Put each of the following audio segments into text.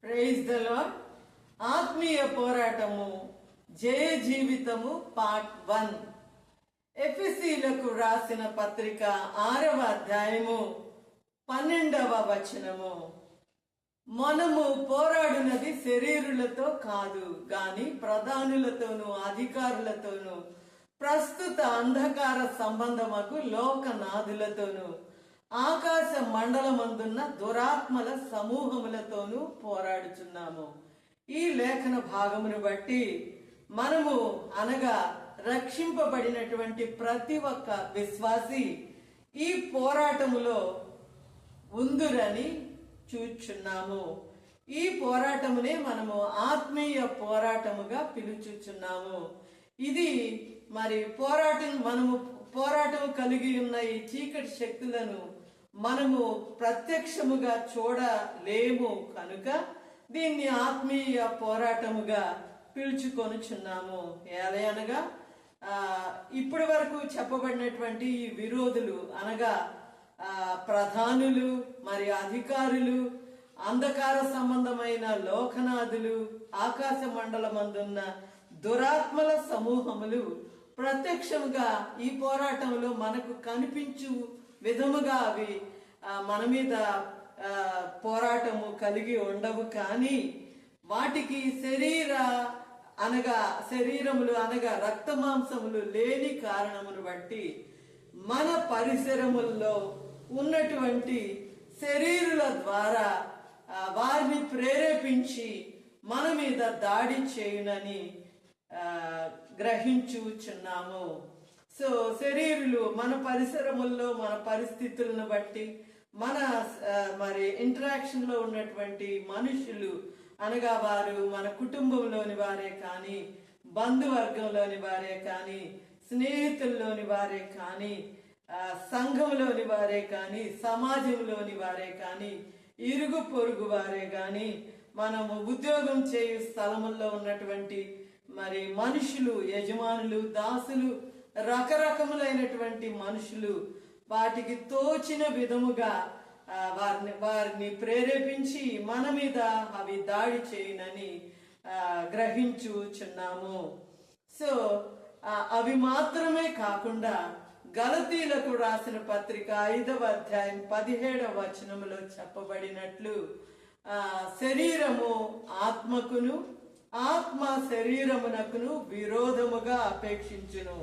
Praise the lord. ఆత్మీయ పోరాటము జయ జీవితము పార్ట్ 1. ఎఫెసీయులకు రాసిన పత్రిక 6వ అధ్యాయము 12వ వచనము. మనము పోరాడునది శరీరులతో కాదు గాని ప్రధానులతోనూ అధికారులతోనూ ప్రస్తుత అంధకార సంబంధముకు లోకనాథులతోనూ ఆకాశ మండలమందున్న దురాత్మల సమూహములతోనూ పోరాడుచున్నాము. ఈ లేఖన భాగమును బట్టి మనము అనగా రక్షింపబడినటువంటి ప్రతి ఒక్క విశ్వాసి ఈ పోరాటములో ఉందురని చూచున్నాము. ఈ పోరాటమునే మనము ఆత్మీయ పోరాటముగా పిలుచుచున్నాము. ఇది మరి పోరాటం కలిగి ఉన్న ఈ చీకటి శక్తులను మనము ప్రత్యక్షముగా చూడలేము కనుక దీన్ని ఆత్మీయ పోరాటముగా పిలుచుకొనుచున్నాము. ఏలయనగా ఇప్పటి వరకు చెప్పబడినటువంటి ఈ విరోధులు అనగా ప్రధానులు మరి అధికారులు, అంధకార సంబంధమైన లోకనాథులు, ఆకాశ మండలమందున్న దురాత్మల సమూహములు ప్రత్యక్షంగా ఈ పోరాటంలో మనకు కనిపించు విధముగా అవి మన మీద పోరాటము కలిగి ఉండవు. కానీ వాటికి శరీరములు అనగా రక్త మాంసములు లేని కారణమును బట్టి మన పరిసరముల్లో ఉన్నటువంటి శరీరుల ద్వారా వారిని ప్రేరేపించి మన మీద దాడి చేయునని గ్రహించుచున్నాము. సో శరీరులు మన పరిసరముల్లో మన పరిస్థితులను బట్టి మన మరి ఇంటరాక్షన్ లో ఉన్నటువంటి మనుషులు అనగా వారు మన కుటుంబంలోని వారే కానీ, బంధువర్గంలోని వారే కానీ, స్నేహితుల్లోని వారే కానీ, సంఘంలోని వారే కానీ, సమాజంలోని వారే కానీ, ఇరుగు పొరుగు వారే కానీ, మనము ఉద్యోగం చేయు స్థలముల్లో ఉన్నటువంటి మరి మనుషులు, యజమానులు, దాసులు, రకరకములైనటువంటి మనుషులు వాటికి తోచిన విధముగా వారిని ప్రేరేపించి మన మీద అవి దాడి చేయునని గ్రహించుచున్నాము. సో అవి మాత్రమే కాకుండా గలతీలకు రాసిన పత్రిక 5వ అధ్యాయం 17వ వచనములో చెప్పబడినట్లు శరీరము ఆత్మకును, ఆత్మ శరీరమునకును విరోధముగా అపేక్షించును.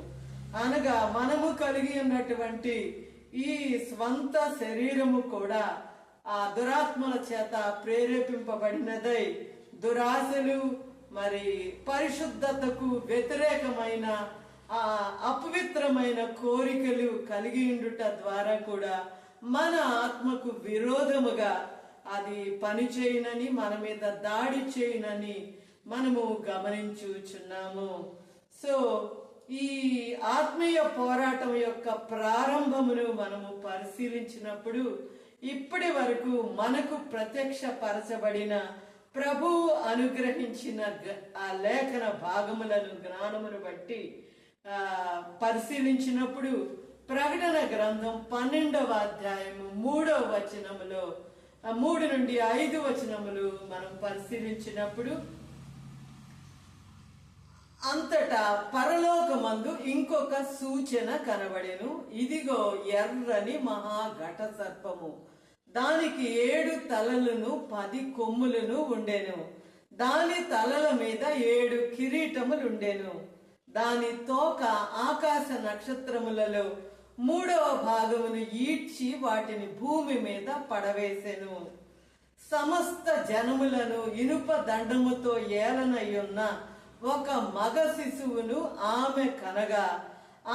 అనగా మనము కలిగి ఉన్నటువంటి ఈ స్వంత శరీరము కూడా ఆ దురాత్మల చేత ప్రేరేపింపబడినదై దురాశలు మరి పరిశుద్ధతకు వ్యతిరేకమైన అపవిత్రమైన కోరికలు కలిగి ఉండుట ద్వారా కూడా మన ఆత్మకు విరోధముగా అది పనిచేయునని, మన మీద దాడి చేయునని మనము గమనించుచున్నాము. సో ఈ ఆత్మీయ పోరాటం యొక్క ప్రారంభమును మనము పరిశీలించినప్పుడు ఇప్పటి వరకు మనకు ప్రత్యక్షపరచబడిన ప్రభువు అనుగ్రహించిన ఆ లేఖన భాగములను జ్ఞానమును బట్టి పరిశీలించినప్పుడు ప్రకటన గ్రంథం 12వ అధ్యాయము 3వ వచనములో 3 నుండి 5 వచనములు మనం పరిశీలించినప్పుడు అంతటా పరలోకమందు ఇంకొక సూచన కనబడెను. ఇదిగో ఎర్రని మహాఘట సర్పము, దానికి 7 తలలను 10 కొమ్ములను ఉండెను. దాని తలల మీద 7 కిరీటములుండెను. దాని తోక ఆకాశ నక్షత్రములలో 3వ భాగమును ఈడ్చి వాటిని భూమి మీద పడవేసెను. సమస్త జనములను ఇనుప దండముతో ఏలనయ్యున్న ఒక మగ శిశువును ఆమె కనగా,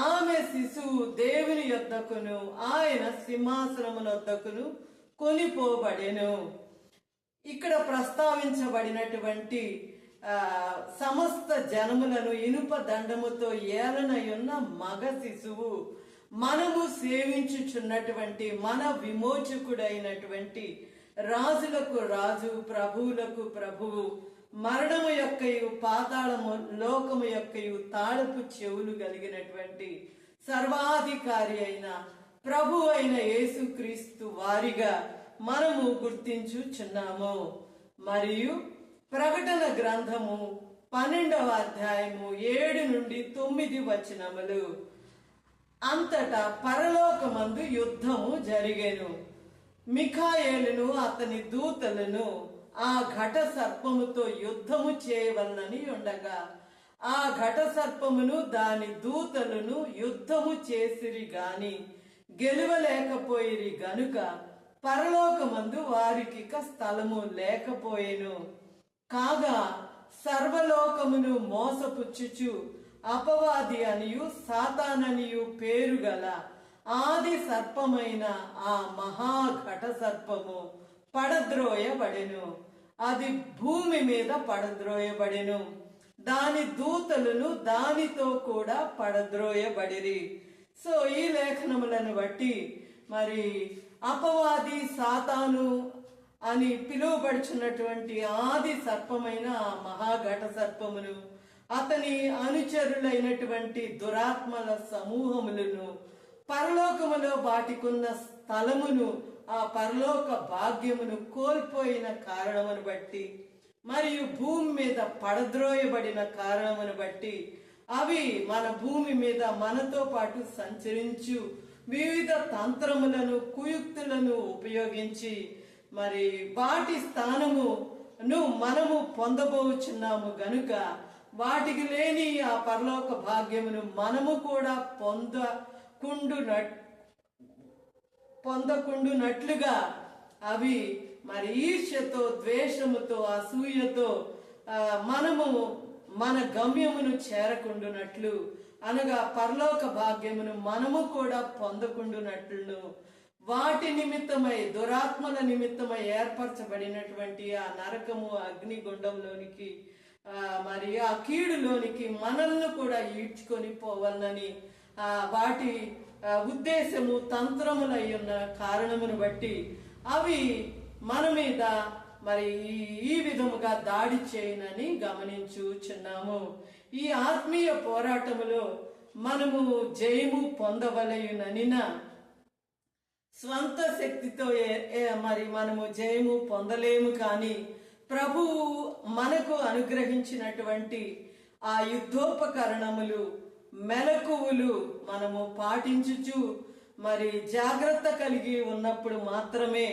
ఆమె శిశువు దేవుని యొద్దకును ఆయన సింహాసనమునొద్దకును కొనిపోబడెను. ఇక్కడ ప్రస్తావించబడినటువంటి సమస్త జనములను ఇనుప దండముతో ఏలనయున్న మగ శిశువు మనము సేవించుచున్నటువంటి మన విమోచకుడైనటువంటి రాజులకు రాజు, ప్రభువులకు ప్రభువు, మరణము యొక్కయు పాతాళము లోకము యొక్కయు తాళపు చెవులు కలిగినటువంటి సర్వాధికారి అయిన ప్రభు అయిన యేసుక్రీస్తు వారిగా మనము గుర్తించుచున్నాము. మరియు ప్రకటన గ్రంథము 12వ అధ్యాయము 7 నుండి 9 వచనములు. అంతటా పరలోకమందు యుద్ధము జరిగెను. మిఖాయేలును అతని దూతలను ఆ ఘట సర్పముతో యుద్ధము చేయవలనని ఉండగా ఆ ఘట సర్పమును దాని దూతలను యుద్ధము చేసిరి గాని గెలువలేకపోయిరి గనుక పరలోకమందు వారికిక స్థలము లేకపోయెను. కాగా సర్వలోకమును మోసపుచ్చుచు అపవాది అనియు సాతాననియు పేరు గల ఆది సర్పమైన ఆ మహాఘట సర్పము పడద్రోయబడెను. అది భూమి మీద పడద్రోయబడెను. దాని దూతలను దానితో కూడా పడద్రోయబడిరి. సో ఈ లేఖనములను బట్టి మరి అపవాది సాతాను అని పిలువబడుచున్నటువంటి ఆది సర్పమైన ఆ మహాఘట సర్పమును అతని అనుచరులైనటువంటి దురాత్మల సమూహములను పరలోకములో వాటికున్న స్థలమును ఆ పరలోక భాగ్యమును కోల్పోయిన కారణమును బట్టి మరియు భూమి మీద పడద్రోయబడిన కారణమును బట్టి అవి మన భూమి మీద మనతో పాటు సంచరించు వివిధ తంత్రములను కుయుక్తులను ఉపయోగించి మరి వాటి స్థానమును మనము పొందబోచున్నాము గనుక వాటికి లేని ఆ పరలోక భాగ్యమును మనము కూడా పొందకుండునట్లుగా అవి మరి ఈర్ష్యతో ద్వేషముతో అసూయతో మనము మన గమ్యమును చేరకుండునట్లు అనగా పరలోక భాగ్యమును మనము కూడా పొందకుండునట్లు వాటి నిమిత్తమై దురాత్మల నిమిత్తమై ఏర్పరచబడినటువంటి ఆ నరకము అగ్నిగుండంలోనికి మరి ఆ కీడులోనికి మనల్ని కూడా ఈడ్చుకొని పోవాలని వాటి ఉద్దేశము తంత్రములై ఉన్న కారణమును బట్టి అవి మన మీద మరి ఈ విధముగా దాడి చేయనని గమనించుచున్నాము. ఈ ఆత్మీయ పోరాటములో మనము జయము పొందవలయుననిన స్వంత శక్తితో మరి మనము జయము పొందలేము. కానీ ప్రభువు మనకు అనుగ్రహించినటువంటి ఆ యుద్ధోపకరణములు మెలకువలు మనము పాటించుచు మరి జాగ్రత్త కలిగి ఉన్నప్పుడు మాత్రమే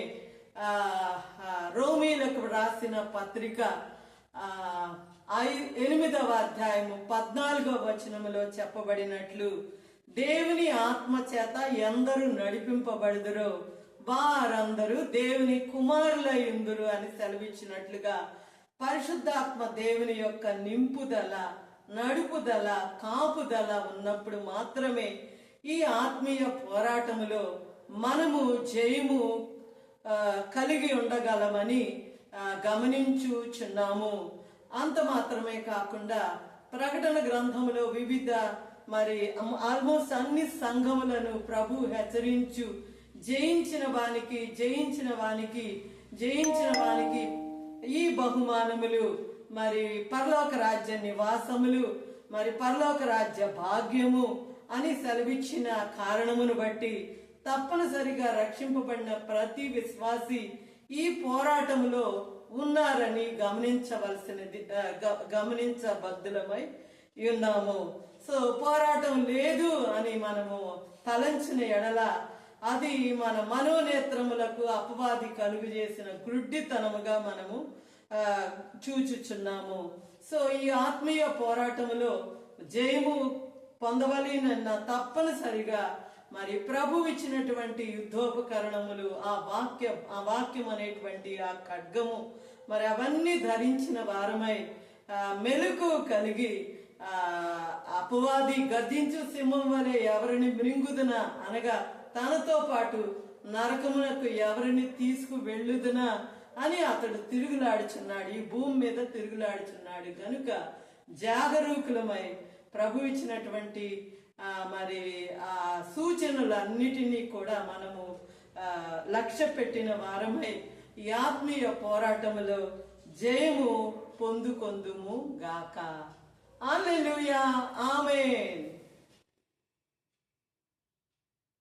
రోమీలకు రాసిన పత్రిక 8వ అధ్యాయము 14వ వచనములో చెప్పబడినట్లు దేవుని ఆత్మ చేత ఎందరు నడిపింపబడుదురో వారందరూ దేవుని కుమారులయుందురు అని సెలవిచ్చినట్లుగా పరిశుద్ధాత్మ దేవుని యొక్క నింపుదల నడుపుదల కాపుదల ఉన్నప్పుడు మాత్రమే ఈ ఆత్మీయ పోరాటములో మనము జయము కలిగి ఉండగలమని గమనించుచున్నాము. అంత మాత్రమే కాకుండా ప్రకటన గ్రంథములో వివిధ మరి ఆల్మోస్ట్ అన్ని సంఘములను ప్రభు హెచ్చరించు జయించిన వానికి ఈ బహుమానములు మరి పరలోక రాజ్య నివాసములు మరి పరలోక రాజ్య భాగ్యము అని సెలవిచ్చిన కారణమును బట్టి తప్పనిసరిగా రక్షింపబడిన ప్రతి విశ్వాసి ఈ పోరాటములో ఉన్నారని గమనించబద్దులమై ఉన్నాము. సో పోరాటం లేదు అని మనము తలంచిన ఎడల అది మన మనోనేత్రములకు అపవాది కలుగు చేసిన గ్రుడ్డితనముగా మనము చూచుచున్నాము. సో ఈ ఆత్మీయ పోరాటములో జయము పొందవలెనన్న తప్పనిసరిగా మరి ప్రభు ఇచ్చినటువంటి యుద్ధోపకరణములు ఆ వాక్యం అనేటువంటి ఆ ఖడ్గము మరి అవన్నీ ధరించిన వారమై మెలకు కలిగి అపవాది గర్జించు సింహం వలె ఎవరిని మృంగుదునా అనగా తనతో పాటు నరకమునకు ఎవరిని తీసుకు వెళ్ళుదునా అని అతడు తిరుగులాడుచున్నాడు, ఈ భూమి మీద తిరుగులాడుచున్నాడు. కనుక జాగరూకులమై ప్రభు ఇచ్చినటువంటి మరి ఆ సూచనలన్నిటినీ కూడా మనము లక్ష్య పెట్టిన వారమై ఈ ఆత్మీయ పోరాటములో జయము పొందుకొందుము గాక. హల్లెలూయా, ఆమేన్.